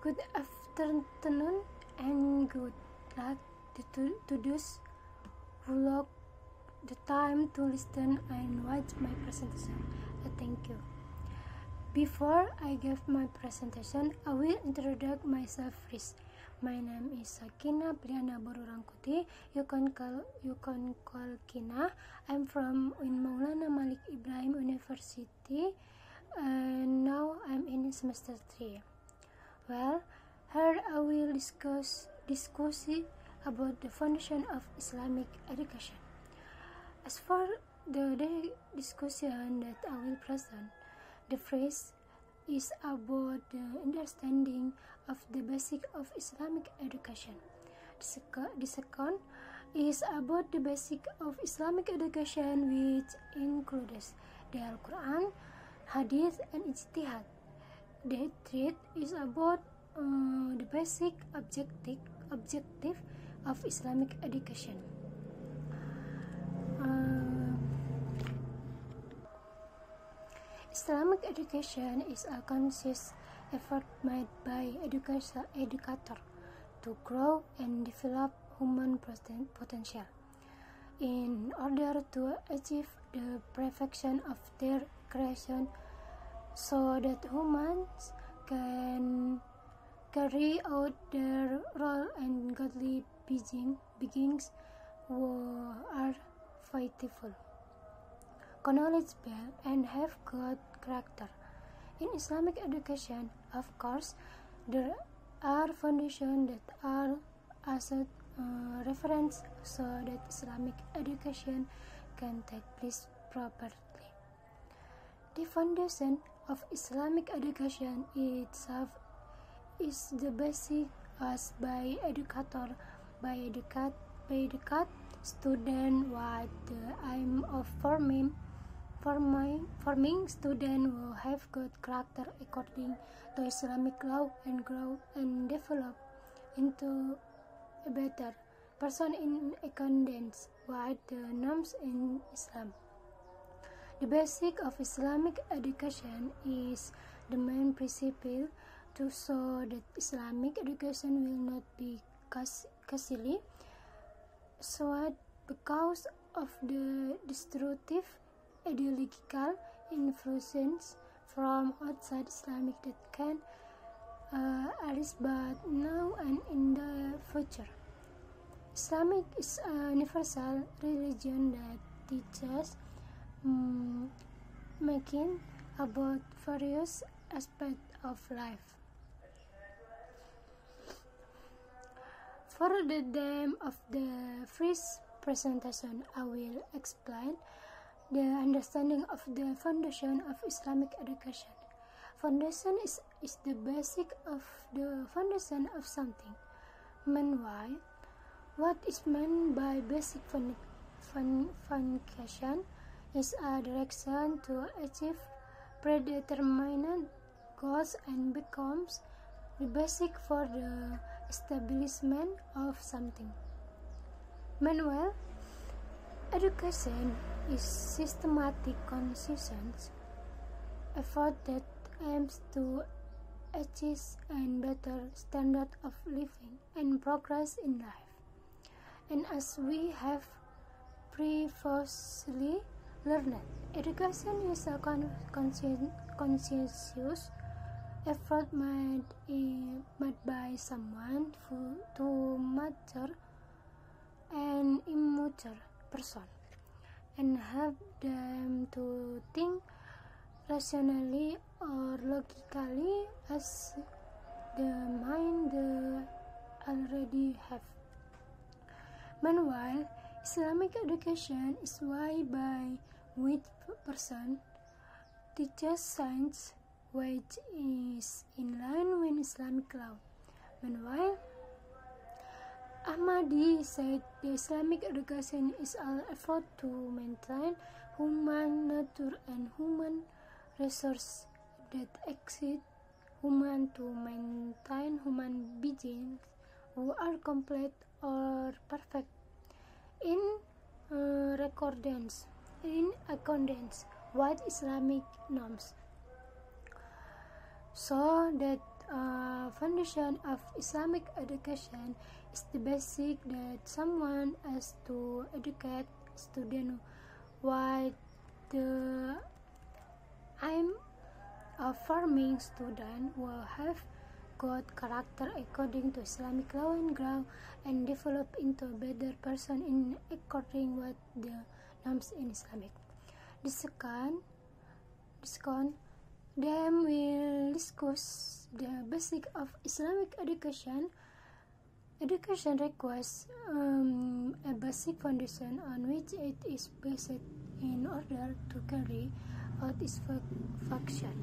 Good afternoon and good luck to those who look the time to listen and watch my presentation. Thank you. Before I give my presentation, I will introduce myself first. My name is Sakina Priana Bororangkuti. You can call Kina. I'm from Maulana Malik Ibrahim University, and now I'm in semester 3. Well, here I will discuss about the foundation of Islamic education. As for the discussion that I will present, the first is about the understanding of the basic of Islamic education. The second is about the basic of Islamic education, which includes the Al-Quran, Hadith, and Ijtihad. The third is about the basic objective of Islamic education. Islamic education is a conscious effort made by educator to grow and develop human potential in order to achieve the perfection of their creation, so that humans can carry out their role and godly beings who are faithful, knowledgeable, and have good character. In Islamic education, of course, there are foundations that are as a reference so that Islamic education can take place properly. The foundation of Islamic education itself is the basic as by educator by educate student with the aim of forming students who have good character according to Islamic law and grow and develop into a better person in accordance with the norms in Islam. The basic of Islamic education is the main principle to show that Islamic education will not be costly swayed because of the destructive ideological influences from outside Islamic that can arise both now and in the future. Islamic is a universal religion that teaches making about various aspects of life. For the theme of the first presentation, I will explain the understanding of the foundation of Islamic education. Foundation is the basic of the foundation of something. Meanwhile, what is meant by basic foundation is a direction to achieve predetermined goals and becomes the basic for the establishment of something. Meanwhile, education is systematic conscious effort that aims to achieve a better standard of living and progress in life. And as we have previously learned, education is a conscientious effort made by someone to mature an immature person and help them to think rationally or logically as the mind already have. Meanwhile, Islamic education is why by which person teaches science which is in line with Islamic law. Meanwhile, Ahmadi said the Islamic education is an effort to maintain human nature and human resources that exceed human to maintain human beings who are complete or perfect in accordance with Islamic norms. So that foundation of Islamic education is the basic that someone has to educate students. While the aim of forming students who have good character according to Islamic law and grow and develop into a better person in according with the norms in Islamic. The second, them will discuss the basic of Islamic education. Education requires a basic foundation on which it is based in order to carry out its function.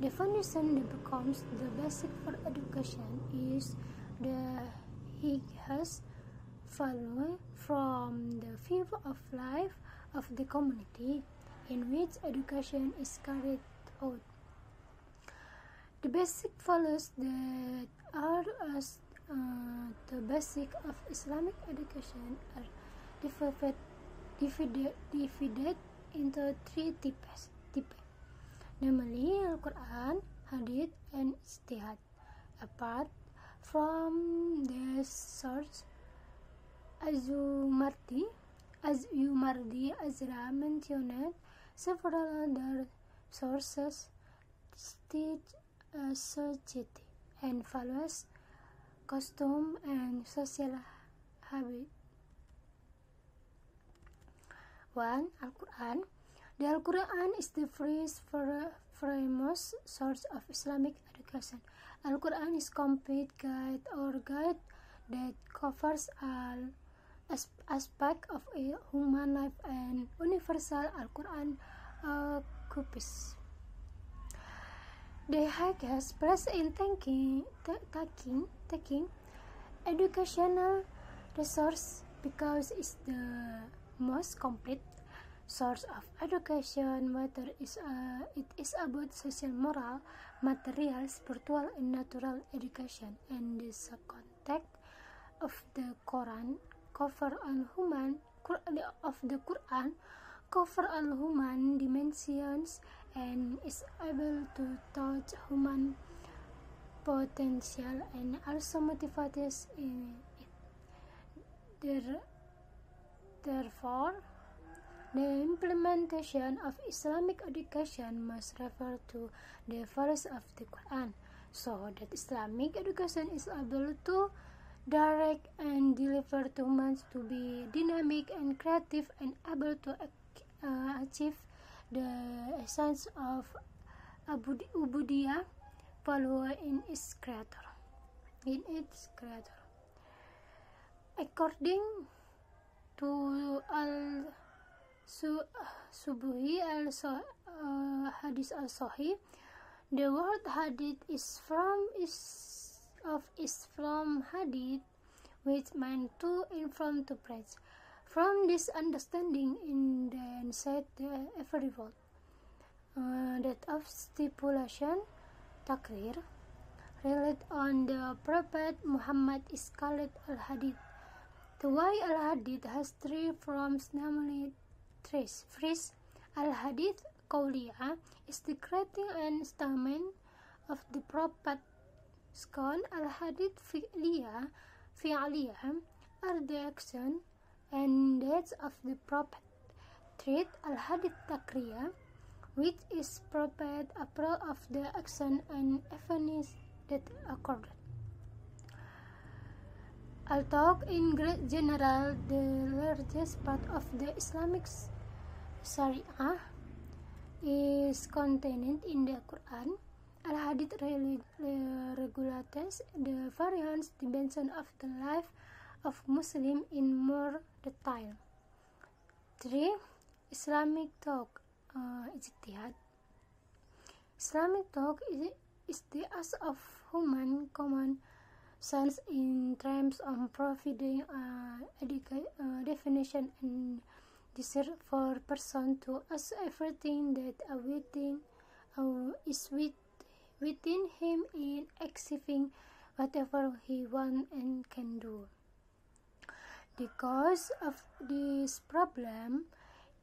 The foundation that becomes the basic for education is the highest value from the view of life of the community in which education is carried out. The basic values that are as the basic of Islamic education are divided into three types, namely Al-Quran, Hadith, and Ijtihad. Apart from the source, as you Azra mentioned several other sources teach society and values, custom, and social habit. 1. Al-Quran. The Al-Quran is the first foremost source of Islamic education. Al-Quran is complete guide that covers all aspects of a human life and universal. Al-Quran occupies the highest place in taking educational resource because it's the most complete source of education, whether it is about social, moral, material, spiritual, and natural education. And the context of the Quran cover all human dimensions and is able to touch human potential and also motivates in it. Therefore, the implementation of Islamic education must refer to the values of the Quran, so that Islamic education is able to direct and deliver to humans to be dynamic and creative and able to achieve the essence of ubudiyah value in its creator. According to Al-Subuhi Hadith al-Sahih, the word hadith is from hadith, which meant to inform, to preach. From this understanding, in then said every word that of stipulation, takrir, relied on the Prophet Muhammad is called al-hadith. The way al-hadith has three forms, namely phrase. Al-hadith qawliya is the creating and statement of the Prophet. Second, al-hadith fi'liya are the action and deeds of the Prophet. Third, al-hadith takriya, which is Prophet approval of the action and events that occurred. Although in general the largest part of the Islamic Sharia is contained in the Quran, Al-Hadith regulates the various dimensions of the life of Muslim in more detail. 3. Islamic thought, Ijtihad. Islamic thought is the art of human common sense in terms of providing definition and desire for person to ask everything that is within him in achieving whatever he wants and can do. The cause of this problem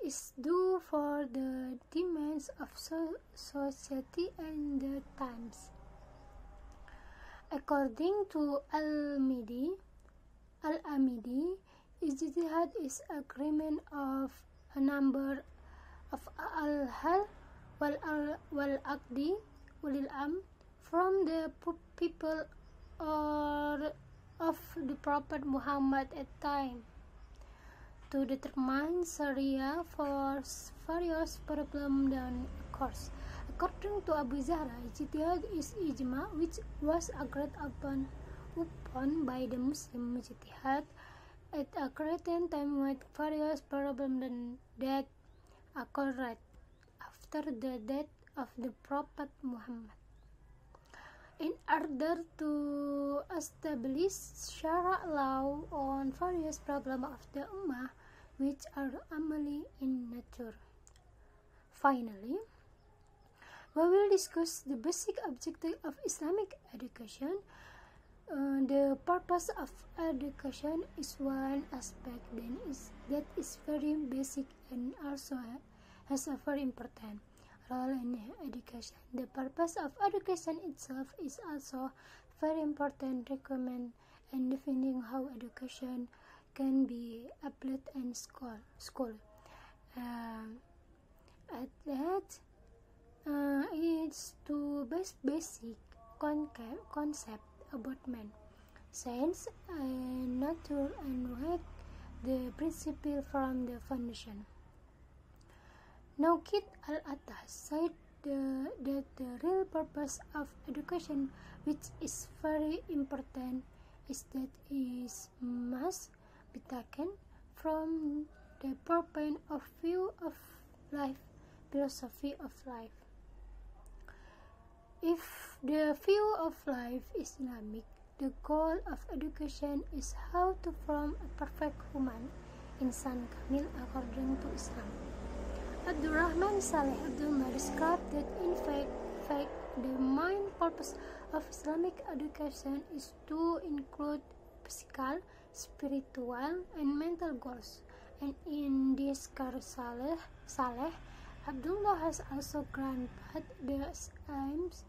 is due for the demands of society and the times. According to Al-Amidi, ijtihad is agreement of a number of al-hal wal-aqdi wal-am from the people or of the Prophet Muhammad at time to determine Sharia for various problems and course. According to Abu Zahra, ijtihad is ijma which was agreed upon by the Muslim mujtahid at a certain time with various problems that occurred after the death of the Prophet Muhammad. In order to establish Shara law on various problems of the Ummah, which are amali in nature. Finally, we will discuss the basic objective of Islamic education. The purpose of education is one aspect that is very basic and also has a very important role in education. The purpose of education itself is also very important requirement in defining how education can be applied in school. At that, it's to basic concept about man, science, and nature, and work the principle from the foundation. Nauqid al-Atas said that the real purpose of education, which is very important, is that it must be taken from the point of view of life, philosophy of life. If the view of life is Islamic, the goal of education is how to form a perfect human, insan kamil according to Islam. Abdurrahman Saleh Abdullah described that in fact the main purpose of Islamic education is to include physical, spiritual, and mental goals. And in this case, Saleh Abdullah has also granted the aims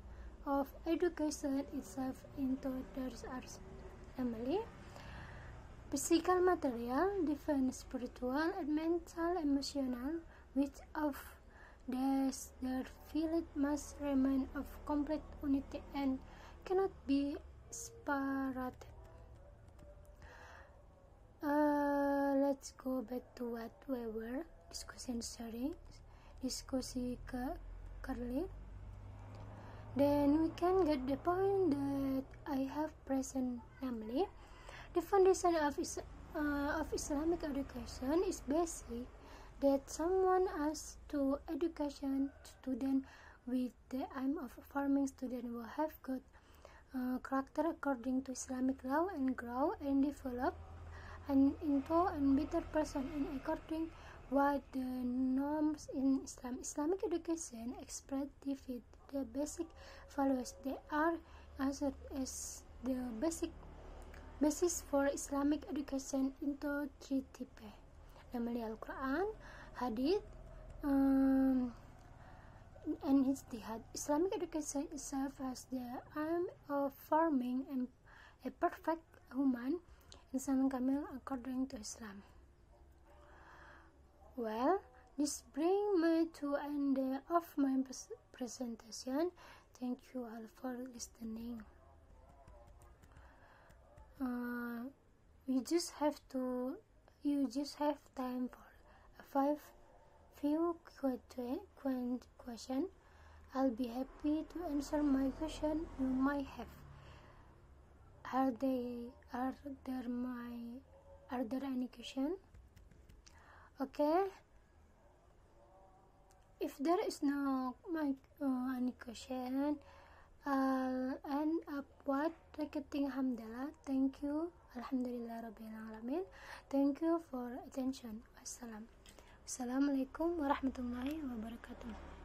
of education itself into those areas, namely physical, material, divine, spiritual, and mental, emotional, which of these their field must remain of complete unity and cannot be separated. Let's go back to what we were discussing currently. Then we can get the point that I have present, namely the foundation of Islamic education is basic, that someone has to education student with the aim of forming student who have good character according to Islamic law and grow and develop and into a better person in according what the norms in Islam. Islamic education express the basic values. They are asserted as the basis for Islamic education into three types, namely Al-Quran, Hadith, and Ijtihad. Islamic education itself has the aim of forming a perfect human, insan kamil according to Islam. Well, this brings me to end of my presentation. Thank you all for listening. You just have time for few questions. I'll be happy to answer my question you might have. Are there any question? Okay. If there is no any question, I'll end up what repeating Alhamdulillah. Thank you. Alhamdulillah Rabbil Alamin. Thank you for attention. Assalamualaikum warahmatullahi wabarakatuh.